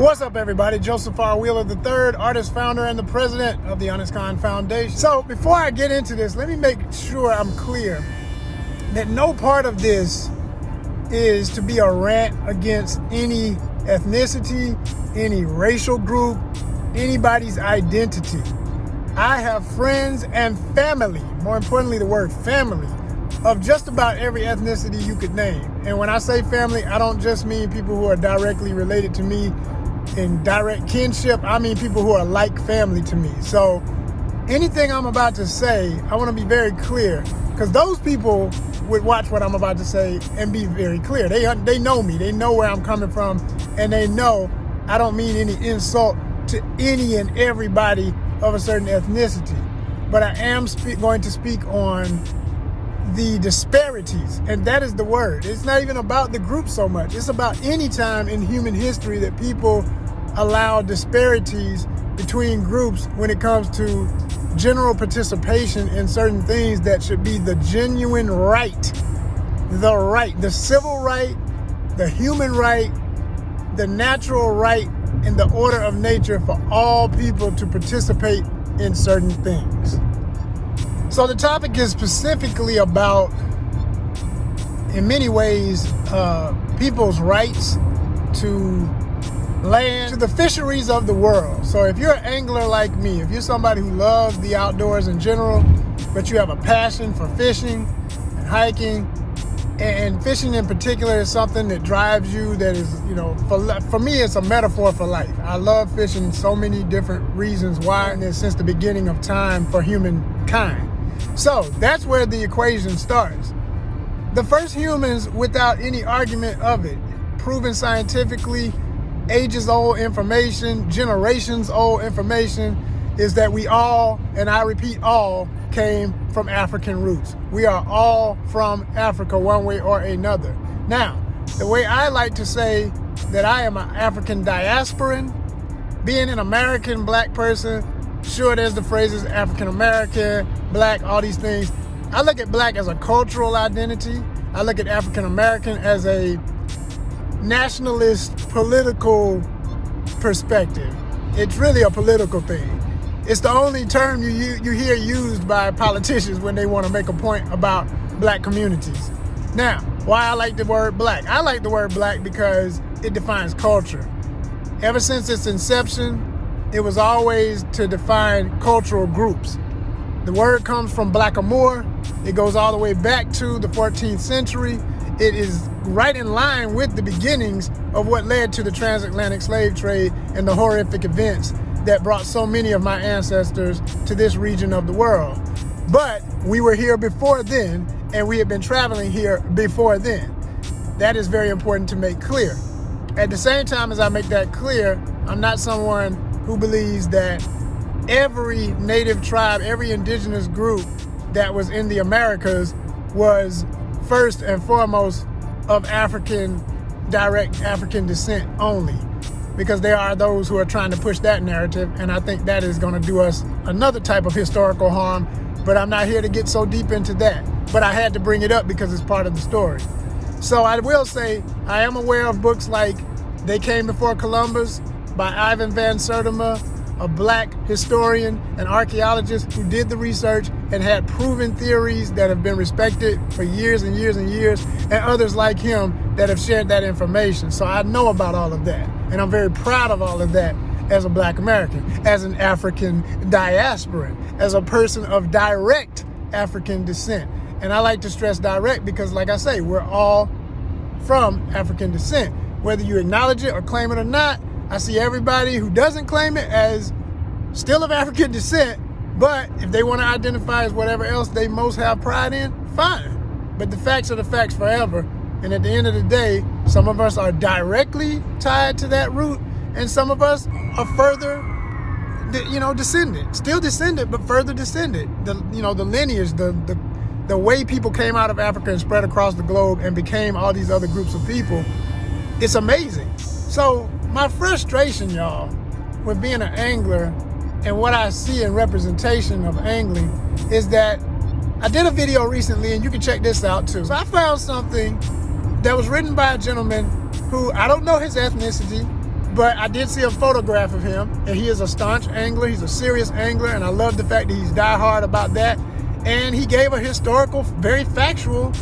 What's up, everybody? Joseph R. Wheeler III, artist, founder, and the president of the Honest Con Foundation. So before I get into this, let me make sure I'm clear that no part of this is to be a rant against any ethnicity, any racial group, anybody's identity. I have friends and family, more importantly the word family, of just about every ethnicity you could name. And when I say family, I don't just mean people who are directly related to me in direct kinship. I mean people who are like family to me. So anything I'm about to say, I want to be very clear, because those people would watch what I'm about to say and be very clear. They know me, they know where I'm coming from, and they know I don't mean any insult to any and everybody of a certain ethnicity. But I am going to speak on the disparities, and that is the word. It's not even about the group so much. It's about any time in human history that people allow disparities between groups when it comes to general participation in certain things that should be the genuine right, the civil right, the human right, the natural right, and the order of nature for all people to participate in certain things. So the topic is specifically about, in many ways, people's rights to land, to the fisheries of the world. So if you're an angler like me, if you're somebody who loves the outdoors in general, but you have a passion for fishing and hiking, and fishing in particular is something that drives you, that is, for me, it's a metaphor for life. I love fishing in so many different reasons why, and it's since the beginning of time for humankind. So that's where the equation starts. The first humans, without any argument of it, proven scientifically, ages-old information, generations-old information, is that we all, and I repeat all, came from African roots. We are all from Africa one way or another. Now, the way I like to say that I am an African diasporan, being an American black person, sure, there's the phrases African American, black, all these things. I look at black as a cultural identity. I look at African American as a nationalist political perspective. It's really a political thing. It's the only term you hear used by politicians when they want to make a point about black communities. Now, why I like the word black? I like the word black because it defines culture. Ever since its inception, it was always to define cultural groups. The word comes from blackamoor. It goes all the way back to the 14th century. It is right in line with the beginnings of what led to the transatlantic slave trade and the horrific events that brought so many of my ancestors to this region of the world. But we were here before then, and we had been traveling here before then. That is very important to make clear. At the same time as I make that clear, I'm not someone who believes that every native tribe, every indigenous group that was in the Americas was first and foremost of direct African descent only, because there are those who are trying to push that narrative, and I think that is going to do us another type of historical harm, but I'm not here to get so deep into that. But I had to bring it up because it's part of the story. So I will say I am aware of books like They Came Before Columbus by Ivan Van Sertima, a black historian and archaeologist who did the research and had proven theories that have been respected for years and years and years, and others like him that have shared that information. So I know about all of that, and I'm very proud of all of that as a black American, as an African diasporan, as a person of direct African descent. And I like to stress direct because, like I say, we're all from African descent. Whether you acknowledge it or claim it or not, I see everybody who doesn't claim it as still of African descent, but if they want to identify as whatever else they most have pride in, fine. But the facts are the facts forever. And at the end of the day, some of us are directly tied to that root, and some of us are further, descended. Still descended, but further descended. The lineage, the way people came out of Africa and spread across the globe and became all these other groups of people, it's amazing. So my frustration, y'all, with being an angler and what I see in representation of angling is that I did a video recently, and you can check this out too. So I found something that was written by a gentleman who, I don't know his ethnicity, But I did see a photograph of him, and he is a staunch angler. He's a serious angler, and I love the fact that he's diehard about that. And he gave a historical, very factual,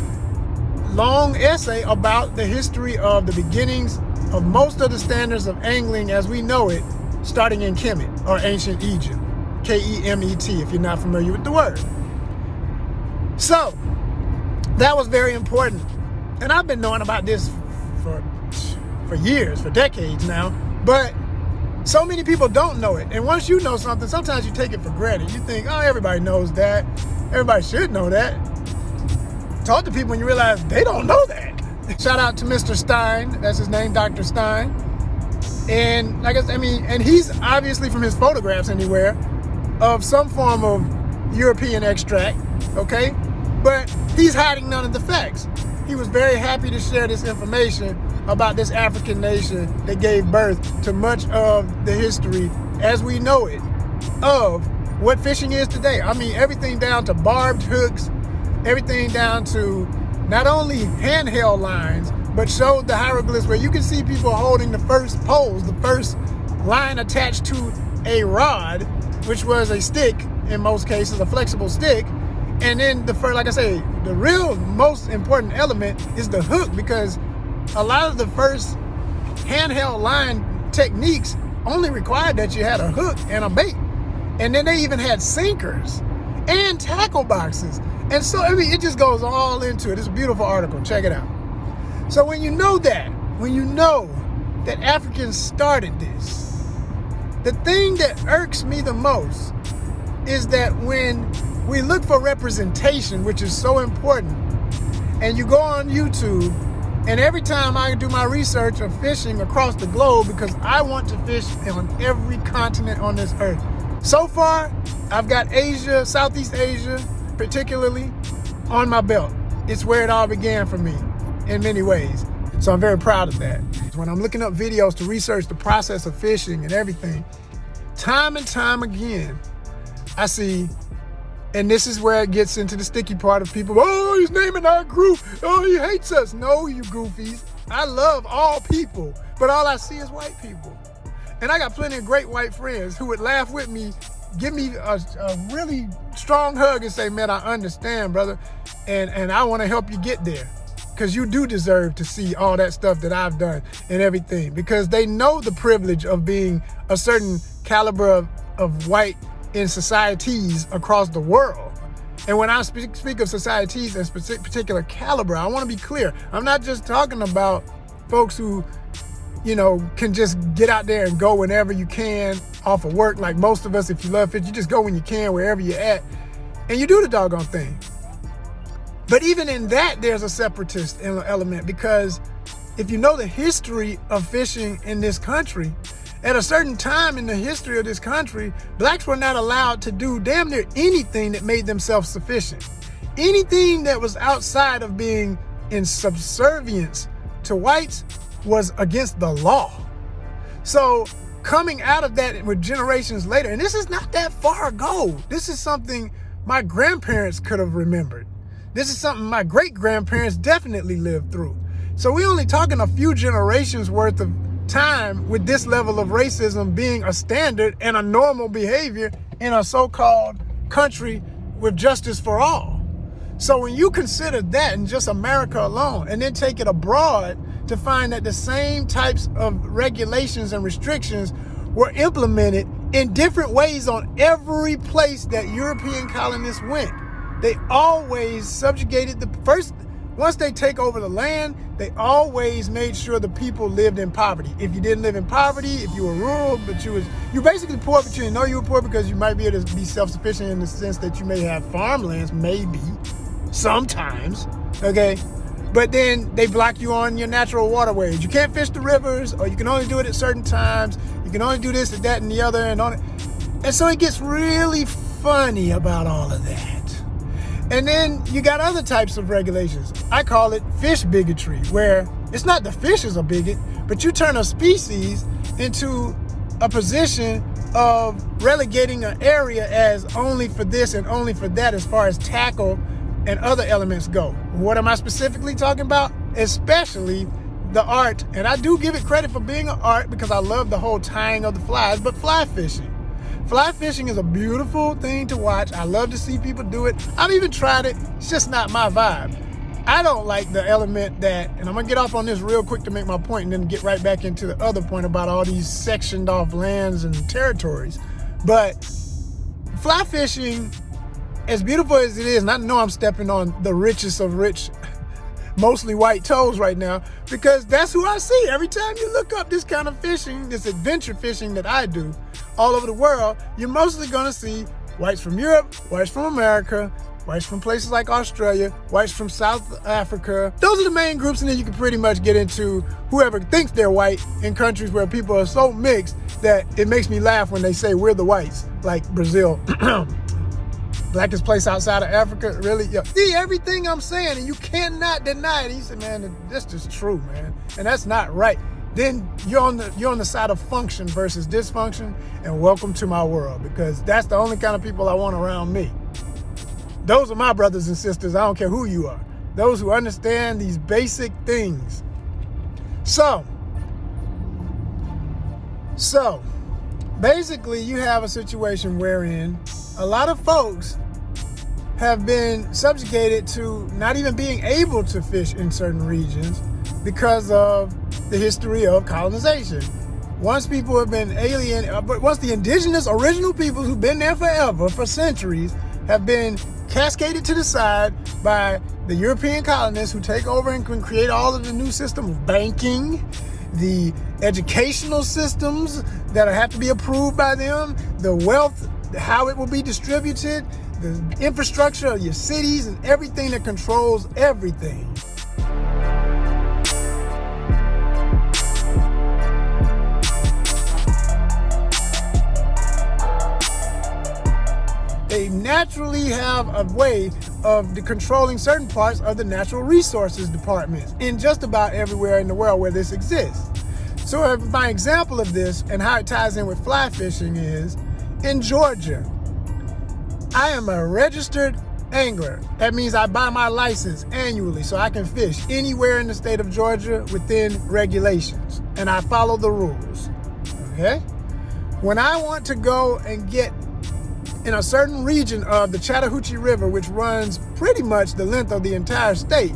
long essay about the history of the beginnings of most of the standards of angling as we know it, starting in Kemet, or ancient Egypt. K-E-M-E-T, if you're not familiar with the word. So, that was very important. And I've been knowing about this for years, for decades now, but so many people don't know it. And once you know something, sometimes you take it for granted. You think, oh, everybody knows that. Everybody should know that. Talk to people and you realize they don't know that. Shout out to Mr. Stein. That's his name, Dr. Stein. And like I mean, and he's obviously, from his photographs anywhere, of some form of European extract, okay? But he's hiding none of the facts. He was very happy to share this information about this African nation that gave birth to much of the history as we know it of what fishing is today. I mean, everything down to barbed hooks, everything down to not only handheld lines, but showed the hieroglyphs where you can see people holding the first poles, the first line attached to a rod, which was a stick, in most cases, a flexible stick. And then the first, like I say, the real most important element is the hook, because a lot of the first handheld line techniques only required that you had a hook and a bait. And then they even had sinkers and tackle boxes. And so, I mean, it just goes all into it. It's a beautiful article. Check it out. So when you know that, when you know that Africans started this, the thing that irks me the most is that when we look for representation, which is so important, and you go on YouTube, and every time I do my research of fishing across the globe, because I want to fish on every continent on this earth. So far, I've got Asia, Southeast Asia, particularly, on my belt. It's where it all began for me in many ways. So I'm very proud of that. When I'm looking up videos to research the process of fishing and everything, time and time again, I see, and this is where it gets into the sticky part of people, oh, he's naming our group, oh, he hates us. No, you goofies. I love all people, but all I see is white people. And I got plenty of great white friends who would laugh with me, give me a really strong hug and say, man, I understand, brother, and I want to help you get there, because you do deserve to see all that stuff that I've done and everything, because they know the privilege of being a certain caliber of white in societies across the world. And when I speak of societies and particular caliber, I want to be clear. I'm not just talking about folks who, you know, can just get out there and go whenever you can off of work. Like most of us, if you love fish, you just go when you can, wherever you're at, and you do the doggone thing. But even in that, there's a separatist element, because if you know the history of fishing in this country, at a certain time in the history of this country, blacks were not allowed to do damn near anything that made them self-sufficient. Anything that was outside of being in subservience to whites was against the law. So coming out of that with generations later, and this is not that far ago, this is something my grandparents could have remembered. This is something my great-grandparents definitely lived through. So we're only talking a few generations worth of time with this level of racism being a standard and a normal behavior in a so-called country with justice for all. So when you consider that in just America alone, and then take it abroad to find that the same types of regulations and restrictions were implemented in different ways on every place that European colonists went. They always subjugated the first. Once they take over the land, they always made sure the people lived in poverty. If you didn't live in poverty, if you were rural, but you're basically poor, but you didn't know you were poor, because you might be able to be self-sufficient in the sense that you may have farmlands, maybe, sometimes, okay? But then they block you on your natural waterways. You can't fish the rivers, or you can only do it at certain times. You can only do this and that and the other and on it. And so it gets really funny about all of that. And then you got other types of regulations. I call it fish bigotry, where it's not the fish is a bigot, but you turn a species into a position of relegating an area as only for this and only for that as far as tackle and other elements go. What am I specifically talking about? Especially the art, and I do give it credit for being an art because I love the whole tying of the flies, but fly fishing. Fly fishing is a beautiful thing to watch. I love to see people do it. I've even tried it. It's just not my vibe. I don't like the element that, and I'm gonna get off on this real quick to make my point and then get right back into the other point about all these sectioned off lands and territories. But fly fishing, as beautiful as it is, and I know I'm stepping on the richest of rich, mostly white toes right now, because that's who I see. Every time you look up this kind of fishing, this adventure fishing that I do all over the world, you're mostly gonna see whites from Europe, whites from America, whites from places like Australia, whites from South Africa. Those are the main groups, and then you can pretty much get into whoever thinks they're white in countries where people are so mixed that it makes me laugh when they say we're the whites, like Brazil. Blackest place outside of Africa, really? Yeah. See everything I'm saying, and you cannot deny it. He said, man, that's just true, man, and that's not right. Then you're on the side of function versus dysfunction, and welcome to my world, because that's the only kind of people I want around me. Those are my brothers and sisters. I don't care who you are. Those who understand these basic things. So basically you have a situation wherein a lot of folks have been subjugated to not even being able to fish in certain regions because of the history of colonization. Once people have been but once the indigenous original peoples who've been there forever, for centuries, have been cascaded to the side by the European colonists who take over and can create all of the new system of banking, the educational systems that have to be approved by them, the wealth, how it will be distributed, the infrastructure of your cities, and everything that controls everything. They naturally have a way of controlling certain parts of the natural resources departments in just about everywhere in the world where this exists. So my example of this and how it ties in with fly fishing is in Georgia. I am a registered angler. That means I buy my license annually so I can fish anywhere in the state of Georgia within regulations, and I follow the rules. Okay? When I want to go and get in a certain region of the Chattahoochee River, which runs pretty much the length of the entire state,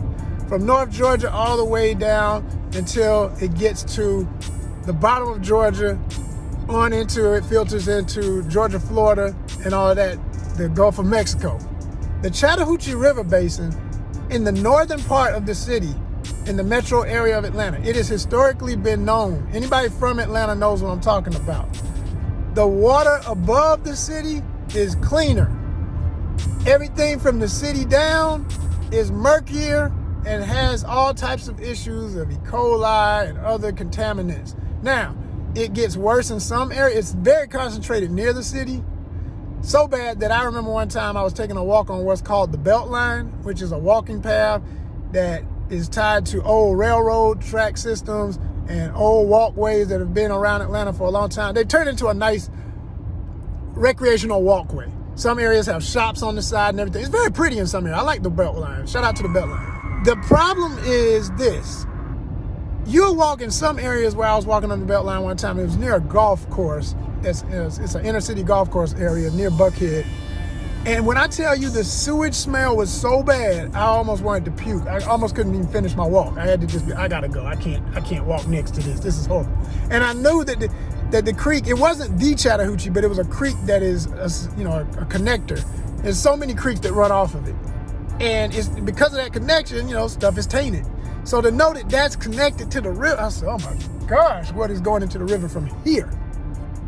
from North Georgia all the way down until it gets to the bottom of Georgia, on into it, filters into Georgia, Florida, and all of that, the Gulf of Mexico. The Chattahoochee River Basin, in the northern part of the city, in the metro area of Atlanta, it has historically been known. Anybody from Atlanta knows what I'm talking about. The water above the city is cleaner. Everything from the city down is murkier and has all types of issues of E. coli and other contaminants. Now, it gets worse in some areas. It's very concentrated near the city. So bad that I remember one time I was taking a walk on what's called the Beltline, which is a walking path that is tied to old railroad track systems and old walkways that have been around Atlanta for a long time. They turned into a nice recreational walkway. Some areas have shops on the side and everything. It's very pretty in some areas. I like the Beltline. Shout out to the Beltline. The problem is this. You'll walk in some areas where I was walking on the Beltline one time. It was near a golf course. It's an inner city golf course area near Buckhead. And when I tell you the sewage smell was so bad, I almost wanted to puke. I almost couldn't even finish my walk. I had to just I gotta go. I can't walk next to this. This is horrible. And I knew that the creek, it wasn't the Chattahoochee, but it was a creek that is a connector. There's so many creeks that run off of it. And it's because of that connection, stuff is tainted. So to know that that's connected to the river, I said, oh my gosh, what is going into the river from here?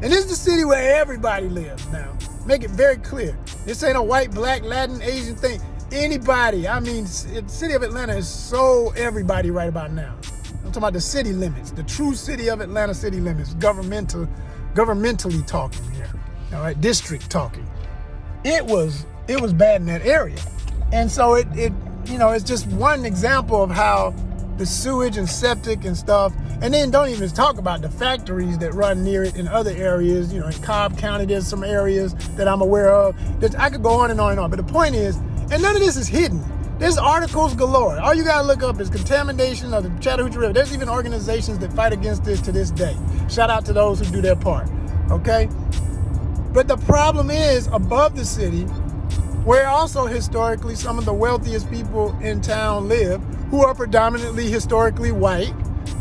And this is the city where everybody lives now. Make it very clear. This ain't a white, black, Latin, Asian thing. Anybody. I mean, the city of Atlanta is so everybody right about now. I'm talking about the city limits, the true city of Atlanta city limits, governmentally talking here. All right, district talking. It was bad in that area. And so it's just one example of how the sewage and septic and stuff, and then don't even talk about the factories that run near it in other areas. In Cobb County, there's some areas that I'm aware of that I could go on and on and on. But the point is, and none of this is hidden. There's articles galore. All you gotta look up is contamination of the Chattahoochee River. There's even organizations that fight against this to this day. Shout out to those who do their part, okay? But the problem is, above the city, where also historically some of the wealthiest people in town live, who are predominantly historically white,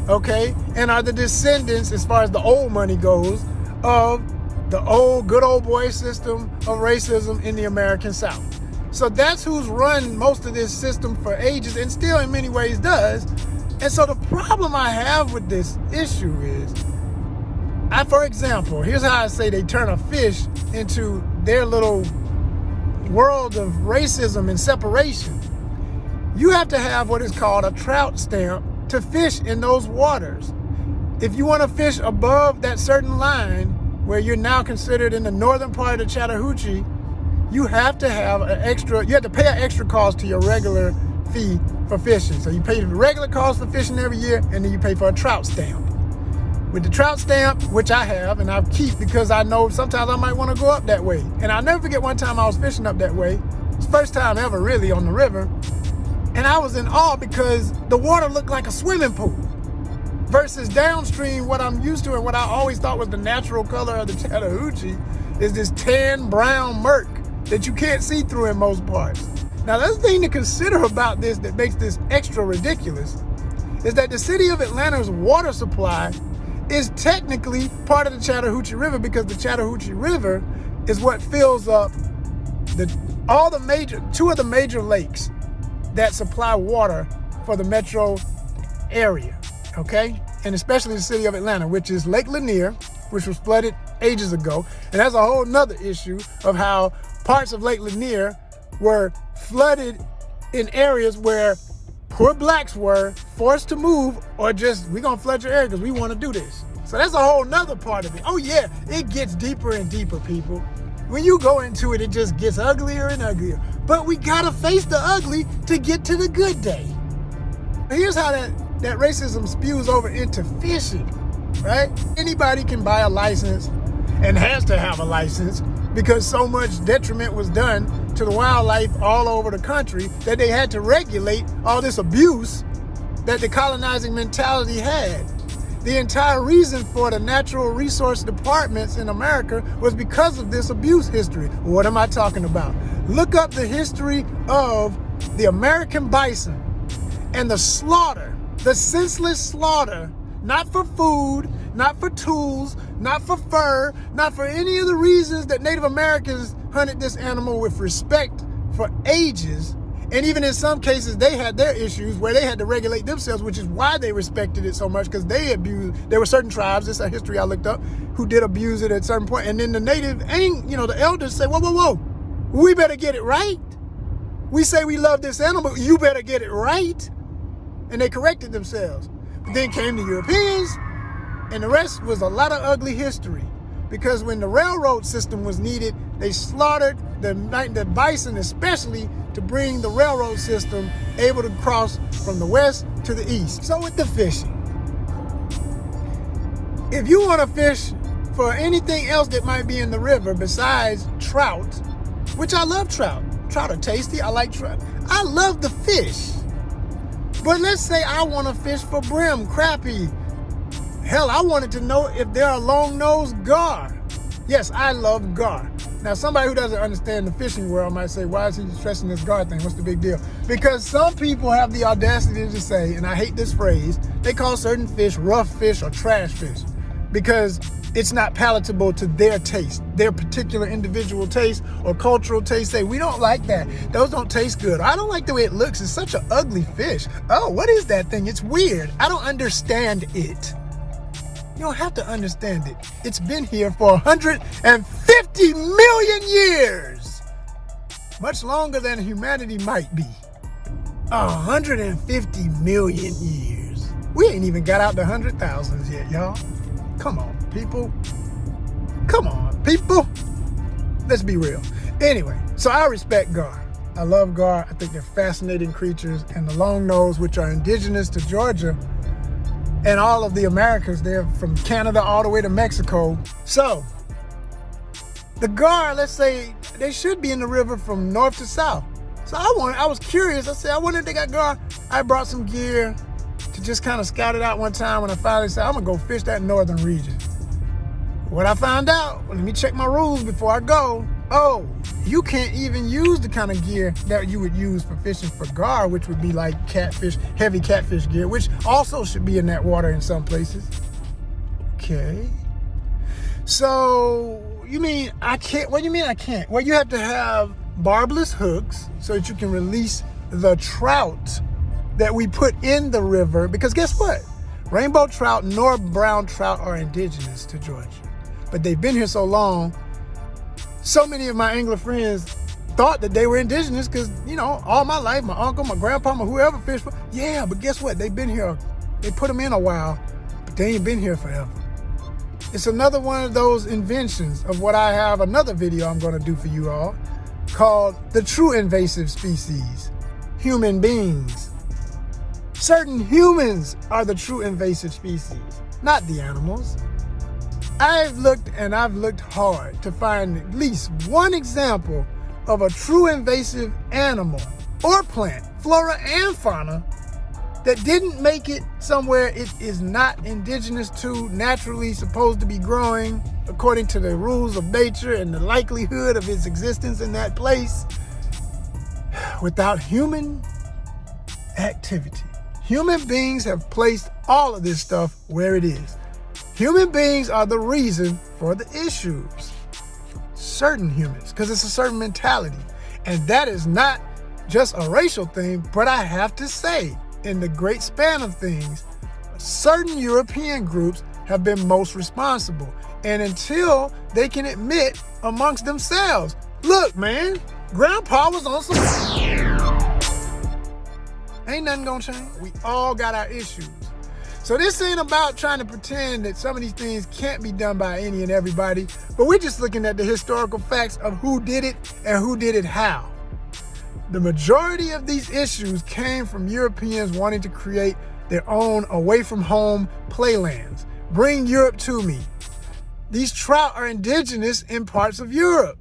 okay, and are the descendants, as far as the old money goes, of the old good old boy system of racism in the American South. So that's who's run most of this system for ages, and still in many ways does. And so the problem I have with this issue is, for example, here's how I say they turn a fish into their little world of racism and separation. You have to have what is called a trout stamp to fish in those waters. If you want to fish above that certain line, where you're now considered in the northern part of the Chattahoochee, you have to have you have to pay an extra cost to your regular fee for fishing. So you pay the regular cost for fishing every year, and then you pay for a trout stamp. With the trout stamp, which I have, and I keep because I know sometimes I might want to go up that way. And I'll never forget one time I was fishing up that way. It's the first time ever really on the river. And I was in awe because the water looked like a swimming pool. Versus downstream, what I'm used to and what I always thought was the natural color of the Chattahoochee is this tan brown murk that you can't see through in most parts. Now, the other thing to consider about this that makes this extra ridiculous is that the city of Atlanta's water supply is technically part of the Chattahoochee River, because the Chattahoochee River is what fills up two of the major lakes that supply water for the metro area, okay? And especially the city of Atlanta, which is Lake Lanier, which was flooded ages ago. And that's a whole nother issue of how parts of Lake Lanier were flooded in areas where poor blacks were forced to move, or just, we're gonna flood your area because we want to do this. So that's a whole nother part of it. Oh yeah, it gets deeper and deeper, people. When you go into it, it just gets uglier and uglier. But we gotta face the ugly to get to the good day. Here's how that racism spews over into fishing, right? Anybody can buy a license and has to have a license because so much detriment was done to the wildlife all over the country that they had to regulate all this abuse that the colonizing mentality had. The entire reason for the natural resource departments in America was because of this abuse history. What am I talking about? Look up the history of the American bison and the slaughter, the senseless slaughter, not for food, not for tools, not for fur, not for any of the reasons that Native Americans hunted this animal with respect for ages. And even in some cases, they had their issues where they had to regulate themselves, which is why they respected it so much, because they abused. There were certain tribes, this is a history I looked up, who did abuse it at a certain point. And then the native, the elders say, whoa, we better get it right. We say we love this animal, you better get it right. And they corrected themselves. But then came the Europeans, and the rest was a lot of ugly history. Because when the railroad system was needed, they slaughtered the bison, especially to bring the railroad system able to cross from the west to the east. So with the fishing, if you want to fish for anything else that might be in the river besides trout, which I love trout. Trout are tasty, I like trout. I love the fish. But let's say I want to fish for brim, crappie. Hell, I wanted to know if there are long-nosed gar. Yes, I love gar. Now, somebody who doesn't understand the fishing world might say, why is he stressing this gar thing? What's the big deal? Because some people have the audacity to say, and I hate this phrase, they call certain fish rough fish or trash fish because it's not palatable to their taste, their particular individual taste or cultural taste. Say, we don't like that. Those don't taste good. I don't like the way it looks. It's such an ugly fish. Oh, what is that thing? It's weird. I don't understand it. You don't have to understand it. It's been here for 150 million years. Much longer than humanity might be. 150 million years. We ain't even got out the 100,000s yet, y'all. Come on, people. Come on, people. Let's be real. Anyway, so I respect gar. I love gar. I think they're fascinating creatures. And the long nose, which are indigenous to Georgia, and all of the Americas, they're from Canada all the way to Mexico. So, the gar, let's say, they should be in the river from north to south. So I was curious. I said, I wonder if they got gar. I brought some gear to just kind of scout it out one time when I finally said, I'm gonna go fish that northern region. What I found out, let me check my rules before I go. Oh, you can't even use the kind of gear that you would use for fishing for gar, which would be like catfish, heavy catfish gear, which also should be in that water in some places. Okay. So, you mean I can't? What do you mean I can't? Well, you have to have barbless hooks so that you can release the trout that we put in the river. Because guess what? Rainbow trout nor brown trout are indigenous to Georgia. But they've been here so long, so many of my angler friends thought that they were indigenous because, you know, all my life, my uncle, my grandpa, my whoever fished. Yeah, but guess what? They've been here. They put them in a while, but they ain't been here forever. It's another one of those inventions of what I have another video I'm going to do for you all called the true invasive species, human beings. Certain humans are the true invasive species, not the animals. I've looked hard to find at least one example of a true invasive animal or plant, flora and fauna, that didn't make it somewhere it is not indigenous to, naturally supposed to be growing according to the rules of nature and the likelihood of its existence in that place without human activity. Human beings have placed all of this stuff where it is. Human beings are the reason for the issues. Certain humans, because it's a certain mentality. And that is not just a racial thing, but I have to say, in the great span of things, certain European groups have been most responsible. And until they can admit amongst themselves, look, man, Grandpa was on some... Ain't nothing gonna change. We all got our issues. So this ain't about trying to pretend that some of these things can't be done by any and everybody, but we're just looking at the historical facts of who did it and who did it how. The majority of these issues came from Europeans wanting to create their own away-from-home playlands. Bring Europe to me. These trout are indigenous in parts of Europe.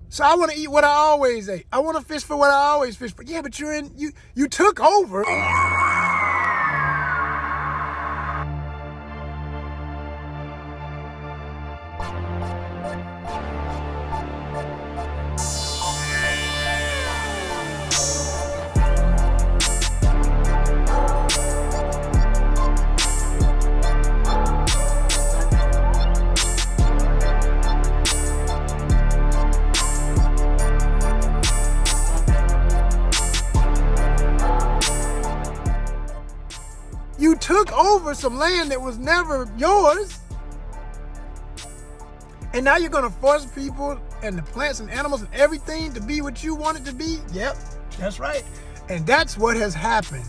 So I want to eat what I always ate. I want to fish for what I always fish for. Yeah, but you took over. You took over some land that was never yours. And now you're gonna force people and the plants and animals and everything to be what you want it to be? Yep, that's right. And that's what has happened.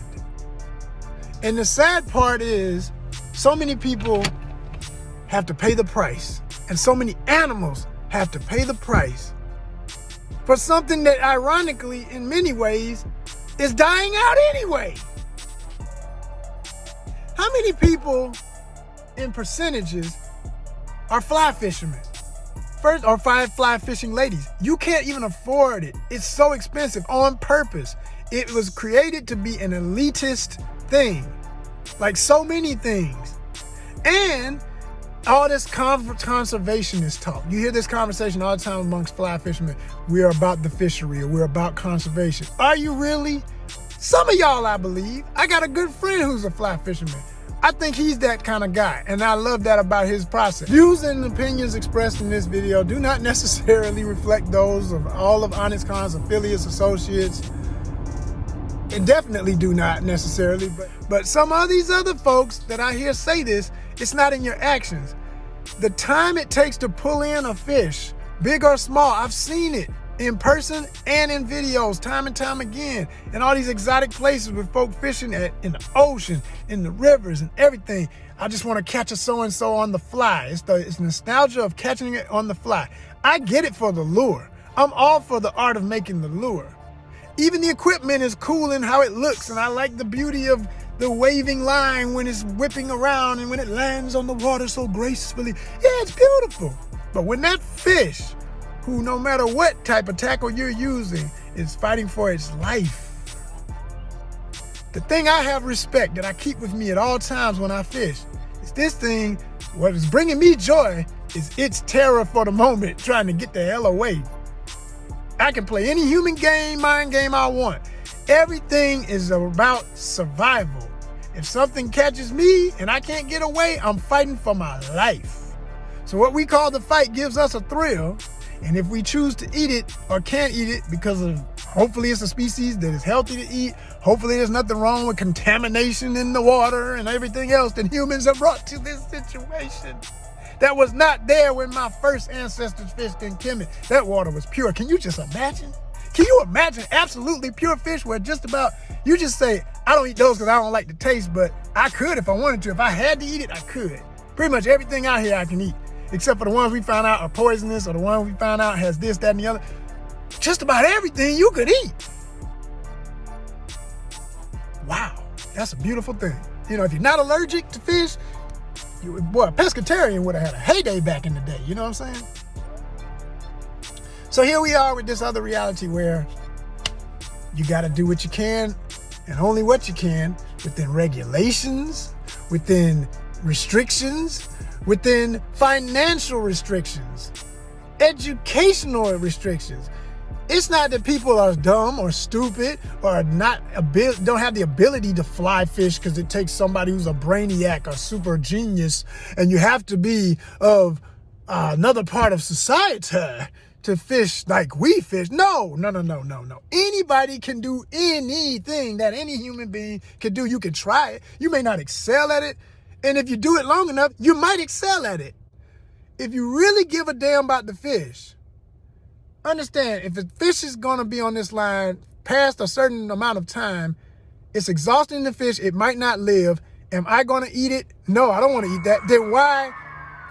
And the sad part is, so many people have to pay the price. And so many animals have to pay the price for something that ironically, in many ways, is dying out anyway. How many people in percentages are fly fishermen? First, or fly fishing ladies. You can't even afford it. It's so expensive on purpose. It was created to be an elitist thing, like so many things. And all this conservationist talk. You hear this conversation all the time amongst fly fishermen. We're about the fishery, or we're about conservation. Are you really? Some of y'all, I believe. I got a good friend who's a fly fisherman. I think he's that kind of guy, and I love that about his process. Views and opinions expressed in this video do not necessarily reflect those of all of Honest Con's affiliates, associates, and definitely do not necessarily, but some of these other folks that I hear say this, it's not in your actions. The time it takes to pull in a fish, big or small, I've seen it in person and in videos time and time again, in all these exotic places with folk fishing in the ocean, in the rivers and everything. I just want to catch a so-and-so on the fly. It's nostalgia of catching it on the fly. I get it for the lure. I'm all for the art of making the lure. Even the equipment is cool in how it looks, and I like the beauty of the waving line when it's whipping around and when it lands on the water so gracefully. Yeah, it's beautiful. But when that fish, who no matter what type of tackle you're using, is fighting for its life. The thing I have respect that I keep with me at all times when I fish is this thing. What is bringing me joy is its terror for the moment, trying to get the hell away. I can play any human game, mind game I want. Everything is about survival. If something catches me and I can't get away, I'm fighting for my life. So what we call the fight gives us a thrill. And if we choose to eat it or can't eat it because of, hopefully it's a species that is healthy to eat, hopefully there's nothing wrong with contamination in the water and everything else that humans have brought to this situation that was not there when my first ancestors fished in Kemet. That water was pure. Can you just imagine? Can you imagine absolutely pure fish where just about, you just say, I don't eat those because I don't like the taste, but I could if I wanted to. If I had to eat it, I could. Pretty much everything out here I can eat, except for the ones we found out are poisonous or the ones we found out has this, that, and the other. Just about everything you could eat. Wow, that's a beautiful thing. You know, if you're not allergic to fish, a pescatarian would have had a heyday back in the day. You know what I'm saying? So here we are with this other reality where you got to do what you can and only what you can within regulations, within restrictions, within financial restrictions, educational restrictions. It's not that people are dumb or stupid or don't have the ability to fly fish because it takes somebody who's a brainiac or super genius, and you have to be of another part of society to fish like we fish. No. Anybody can do anything that any human being can do. You can try it. You may not excel at it. And if you do it long enough, you might excel at it. If you really give a damn about the fish, understand, if a fish is going to be on this line past a certain amount of time, it's exhausting the fish. It might not live. Am I going to eat it? No, I don't want to eat that. Then why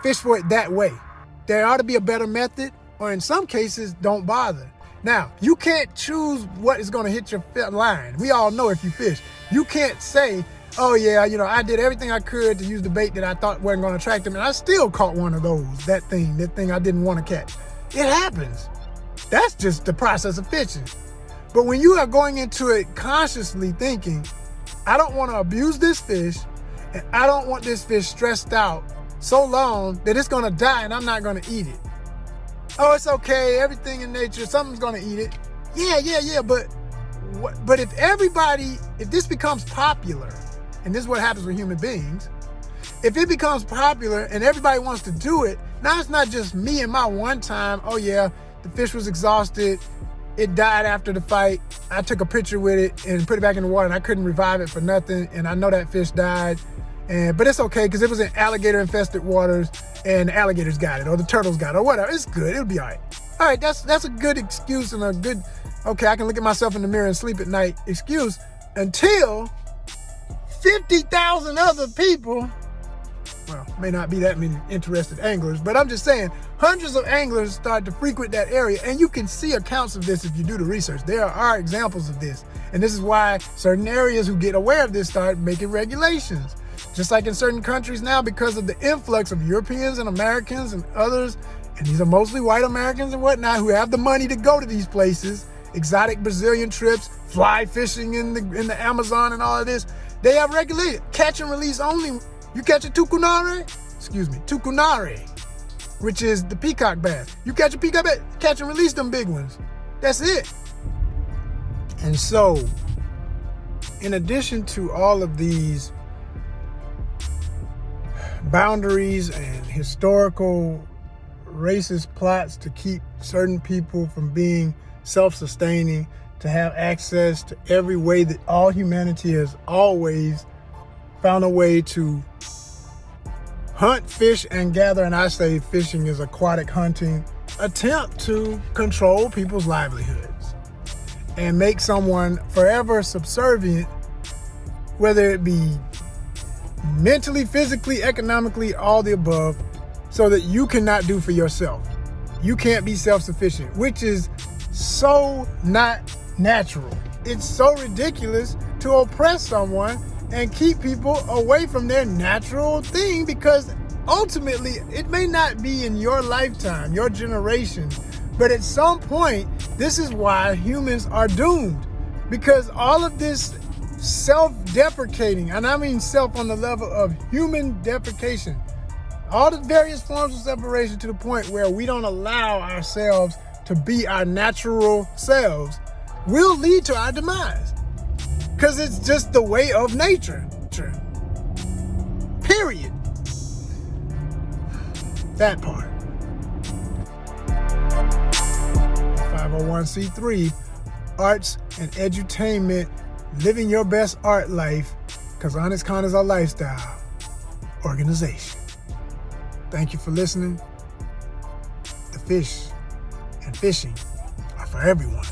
fish for it that way? There ought to be a better method, or in some cases, don't bother. Now, you can't choose what is going to hit your line. We all know if you fish. You can't say, oh yeah, I did everything I could to use the bait that I thought wasn't going to attract them, and I still caught one of those, that thing I didn't want to catch. It happens. That's just the process of fishing. But when you are going into it consciously thinking, I don't want to abuse this fish, and I don't want this fish stressed out so long that it's going to die and I'm not going to eat it. Oh, it's okay. Everything in nature, something's going to eat it. Yeah. But if this becomes popular, and this is what happens with human beings, if it becomes popular and everybody wants to do it, now it's not just me and my one time, oh yeah, the fish was exhausted, it died after the fight, I took a picture with it and put it back in the water and I couldn't revive it for nothing, and I know that fish died, but it's okay because it was in alligator infested waters and the alligators got it or the turtles got it or whatever. It's good, it'll be all right. All right, that's a good excuse and a good, okay, I can look at myself in the mirror and sleep at night excuse until 50,000 other people, well, may not be that many interested anglers, but I'm just saying hundreds of anglers start to frequent that area, and you can see accounts of this if you do the research. There are examples of this, and this is why certain areas who get aware of this start making regulations. Just like in certain countries now, because of the influx of Europeans and Americans and others, and these are mostly white Americans and whatnot who have the money to go to these places, exotic Brazilian trips, fly fishing in the Amazon and all of this, they have regulated catch and release only. You catch a tucunare, which is the peacock bass. You catch a peacock bass, catch and release them big ones. That's it. And so, in addition to all of these boundaries and historical racist plots to keep certain people from being self-sustaining, to have access to every way that all humanity has always found a way to hunt, fish, and gather, and I say fishing is aquatic hunting, attempt to control people's livelihoods and make someone forever subservient, whether it be mentally, physically, economically, all the above, so that you cannot do for yourself. You can't be self-sufficient, which is so not natural. It's so ridiculous to oppress someone and keep people away from their natural thing, because ultimately it may not be in your lifetime, your generation, But at some point, this is why humans are doomed. Because all of this self-deprecating, and I mean self on the level of human deprecation, all the various forms of separation to the point where we don't allow ourselves to be our natural selves, will lead to our demise. Because it's just the way of nature. Period. That part. 501c3, arts and edutainment, living your best art life, because Honest Con is our lifestyle organization. Thank you for listening. The fish and fishing are for everyone.